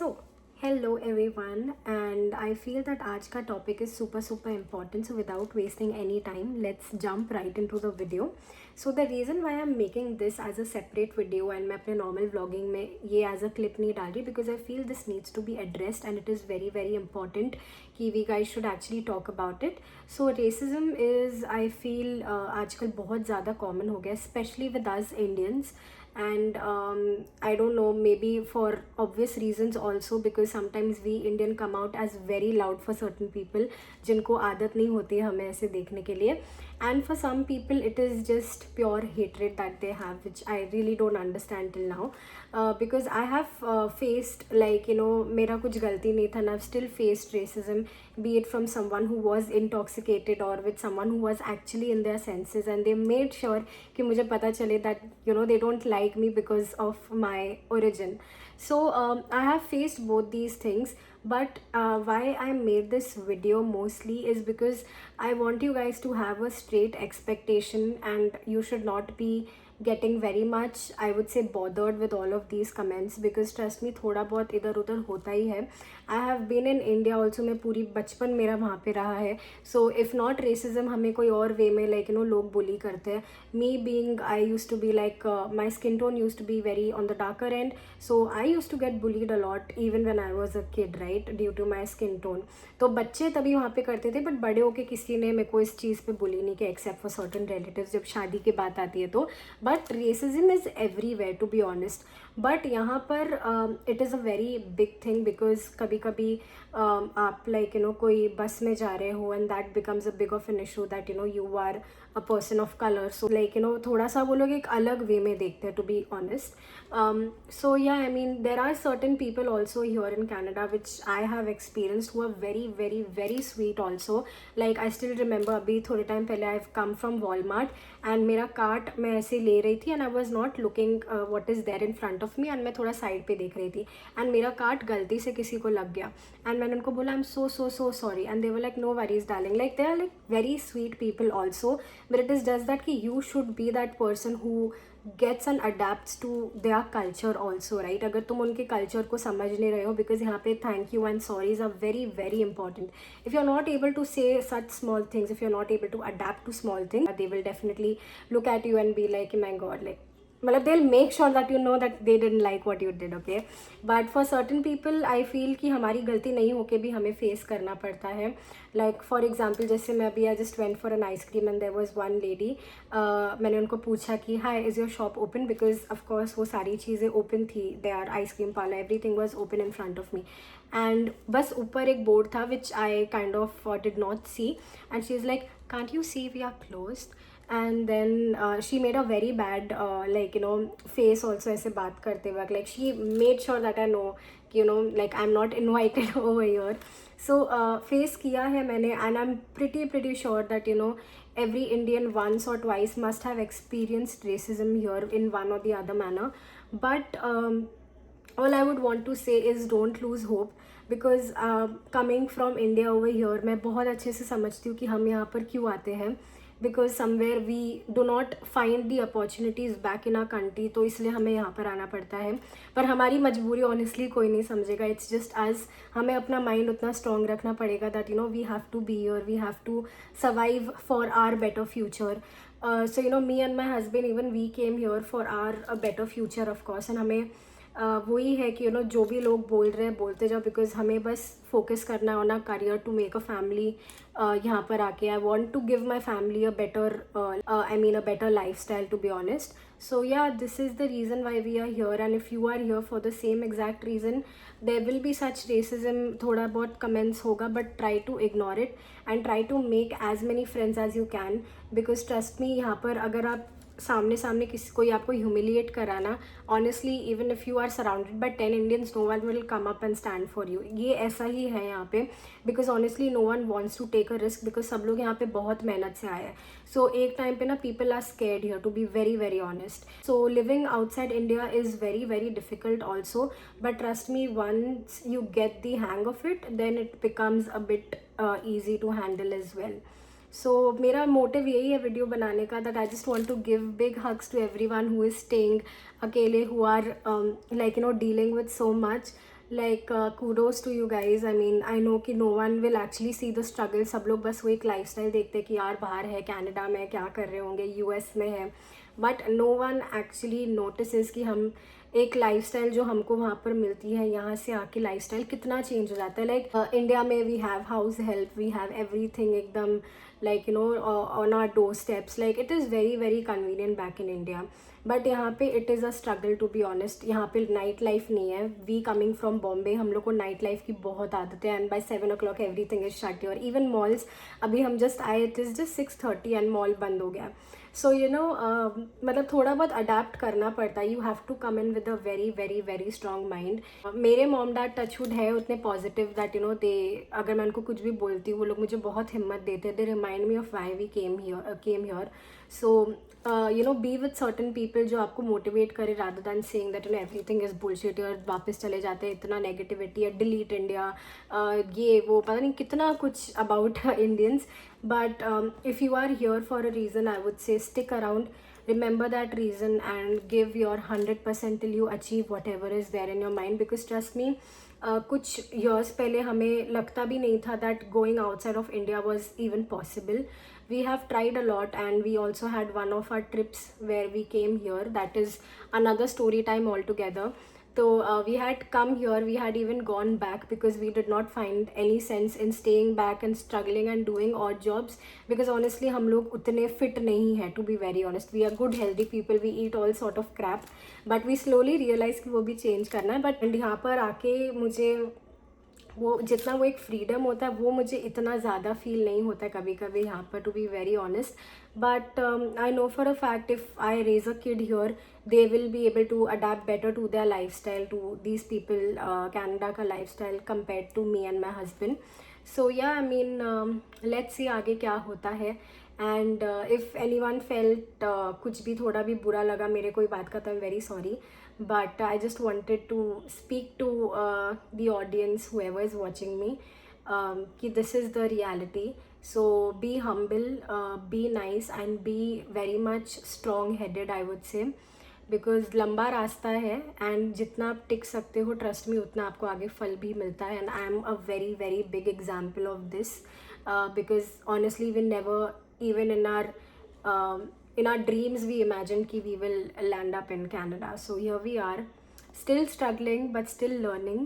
So, hello everyone, and I feel that आज का topic is super important. So without wasting any time, let's jump right into the video. So the reason why I'm making this as a separate video and मैं अपने normal vlogging में ये as a clip नहीं डाल रही, because I feel this needs to be addressed and it is very important कि we guys should actually talk about it. So racism is, I feel आजकल बहुत ज़्यादा common हो गया, especially with us Indians. And I don't know, maybe for obvious reasons also, because sometimes we Indian come out as very loud for certain people जिनको आदत नहीं होती है हमें ऐसे देखने के लिए, and for some people it is just pure hatred that they have, which I really don't understand till now. Because I have faced, like, you know, मेरा कुछ गलती नहीं था and I've still faced racism, be it from someone who was intoxicated or with someone who was actually in their senses, and they made sure कि मुझे पता चले that, you know, they don't like me because of my origin. So I have faced both these things, but why I made this video mostly is because I want you guys to have a straight expectation, and you should not be getting very much, I would say, bothered with all of these comments, because trust me, थोड़ा बहुत इधर उधर होता ही है. I have been in India also, मैं पूरी बचपन मेरा वहाँ पे रहा है. So if not racism, हमें कोई और वे में, like, you know, लोग bully करते हैं. Me being, I used to be like, my skin tone used to be very on the darker end, so I used to get bullied a lot even when I was a kid, right, due to my skin tone. तो बच्चे तभी वहाँ पे करते थे, but बड़े होके किसी ने मेरे को इस चीज़ पे बुली नहीं किया, एक्सेप्ट फॉर सर्टन रिलेटिव्स, जब शादी की बात आती है तो. But racism is everywhere, to be honest. But यहाँ पर it is a very big thing, because कभी कभी आप, लाइक, यू नो, कोई बस में जा रहे हो and that becomes a big of an issue that, you know, you are a person of colour. So, like, you know, थोड़ा सा वो लोग एक अलग वे में देखते हैं, to be honest. So yeah, I mean, there are certain people also here in Canada which I have experienced who are very sweet also. Like, I still remember, अभी थोड़े टाइम पहले I've come from Walmart and मेरा cart मैं ऐसे ले रही थी and I was not looking what is there in front of me, and मैं थोड़ा साइड पे देख रही थी and मेरा कार्ट गलती से किसी को लग गया, and मैंने उनको बोला I'm so sorry, and they were like no worries darling. Like, they are like very sweet people also, but it is just that कि you should be that person who gets and adapts to their culture also, right? अगर तुम उनके culture को समझ नहीं रहे हो, because यहाँ पे thank you and sorries are very important. If you're not able to say such small things, if you're not able to adapt to small things, they will definitely look at you and be like, oh my god, like, मतलब they'll make sure that you know that they didn't like what you did, okay? But for certain people, I feel कि हमारी गलती नहीं होके भी हमें face करना पड़ता है. Like, for example, जैसे मैं अभी I just went for an ice cream and there was one lady, मैंने उनको पूछा कि hi, is your shop open? Because of course वो सारी चीज़ें open थी, their ice cream parlor, everything was open in front of me. And बस ऊपर एक board था which I kind of did not see, and she's like, can't you see we are closed? And then she made a very bad like, you know, face also ऐसे बात करते वक्त. Like, she made sure that I know, you know, like, I'm not invited over here. So face किया है मैंने, and I'm pretty sure that, you know, every Indian once or twice must have experienced racism here in one or the other manner. But all I would want to say is don't lose hope, because coming from India over here, मैं बहुत अच्छे से समझती हूँ कि हम यहाँ पर क्यों आते हैं, because somewhere we do not find the opportunities back in our country, तो इसलिए हमें यहाँ पर आना पड़ता है. पर हमारी मजबूरी honestly कोई नहीं समझेगा, it's just us. हमें अपना mind उतना strong रखना पड़ेगा that, you know, we have to be here, we have to survive for our better future. So, you know, me and my husband, even we came here for our a better future, of course, and हमें वही है कि, you know, जो भी लोग बोल रहे हैं बोलते जाओ, बिकॉज हमें बस फोकस करना है on a career to make a family. यहाँ पर आके I want to give my family a better, I mean a better lifestyle, to be honest. So yeah, this is the reason why we are here, and if you are here for the same exact reason, there will be such racism, थोड़ा बहुत comments होगा, but try to ignore it and try to make as many friends as you can, because trust me, यहाँ पर अगर आप सामने किसी कोई आपको ह्यूमिलिएट कराना, honestly even if you are surrounded by 10 Indians, no one will come up and stand for you. ये ऐसा ही है यहाँ पे, because honestly no one wants to take a risk, because सब लोग यहाँ पे बहुत मेहनत से आए हैं. सो एक टाइम पे ना people are scared here, to be very honest. So living outside India is very difficult also, but trust me, once you get the hang of it, then it becomes a bit easy to handle as well. So मेरा motive यही है video बनाने का, that I just want to give big hugs to everyone who is staying अकेले, who are like, you know, dealing with so much. Like kudos to you guys. I mean I know कि no one will actually see the struggle. सब लोग बस वो एक lifestyle देखते हैं कि यार बाहर है, कनाडा में क्या कर रहे होंगे, यूएस में है, but no one actually notice कि हम एक लाइफस्टाइल जो हमको वहाँ पर मिलती है, यहाँ से आके लाइफस्टाइल कितना चेंज हो जाता है. लाइक इंडिया में we have house help, we have everything एकदम like you know on our doorsteps. Like it is very very convenient back in India. But यहाँ पे it is a struggle to be honest. यहाँ पे night life नहीं है. We coming from Bombay, हम लोग को नाइट लाइफ की बहुत आदत है. And by 7 o'clock everything is shut. और इवन मॉल्स, अभी हम जस्ट आए, it is just 6:30 and mall बंद हो गया. सो यू नो मतलब थोड़ा बहुत अडेप्ट करना पड़ता है. You have to come in with a very very very strong mind. मेरे मॉम डैड टचवुड है उतने positive that you know they, अगर मैं उनको कुछ भी बोलती हूँ वो लोग मुझे बहुत हिम्मत देते. They remind me of why we came here. So you know be with certain people जो आपको मोटिवेट करे rather than saying that you know everything is bullshit. और वापस चले जाते हैं, इतना नेगेटिविटी है, डिलीट इंडिया, ये वो पता नहीं कितना कुछ about Indians. But if you are here for a reason, I would say stick around, remember that reason and give your 100% till you achieve whatever is there in your mind. Because trust me, कुछ years पहले हमें लगता भी नहीं था that going outside of India was even possible. We have tried a lot and we also had one of our trips where we came here. That is another story time altogether. So we had come here, we had even gone back because we did not find any sense in staying back and struggling and doing odd jobs. Because honestly हम लोग उतने fit नहीं हैं, to be very honest. We are good healthy people, we eat all sort of crap, but we slowly realize कि वो भी change करना है. But यहाँ पर आके मुझे वो जितना वो एक फ्रीडम होता है वो मुझे इतना ज़्यादा फील नहीं होता है कभी कभी यहाँ पर, to be very honest. But I know for a fact if I raise a kid here they will be able to adapt better to their lifestyle, to these people, Canada का lifestyle compared to me and my husband. So yeah, I mean let's see आगे क्या होता है. And if anyone felt कुछ भी थोड़ा भी बुरा लगा मेरे कोई बात का, तो I'm very sorry. But I just wanted to speak to the audience, whoever is watching me, कि this is the reality. So be humble, be nice and be very much strong headed, I would say. Because लंबा रास्ता है and जितना आप टिक सकते हो, trust में, उतना आपको आगे फल भी मिलता है. And I am a very very big example of this. Because honestly we never even in our dreams we imagined कि we will land up in Canada. So here we are, still struggling but still learning.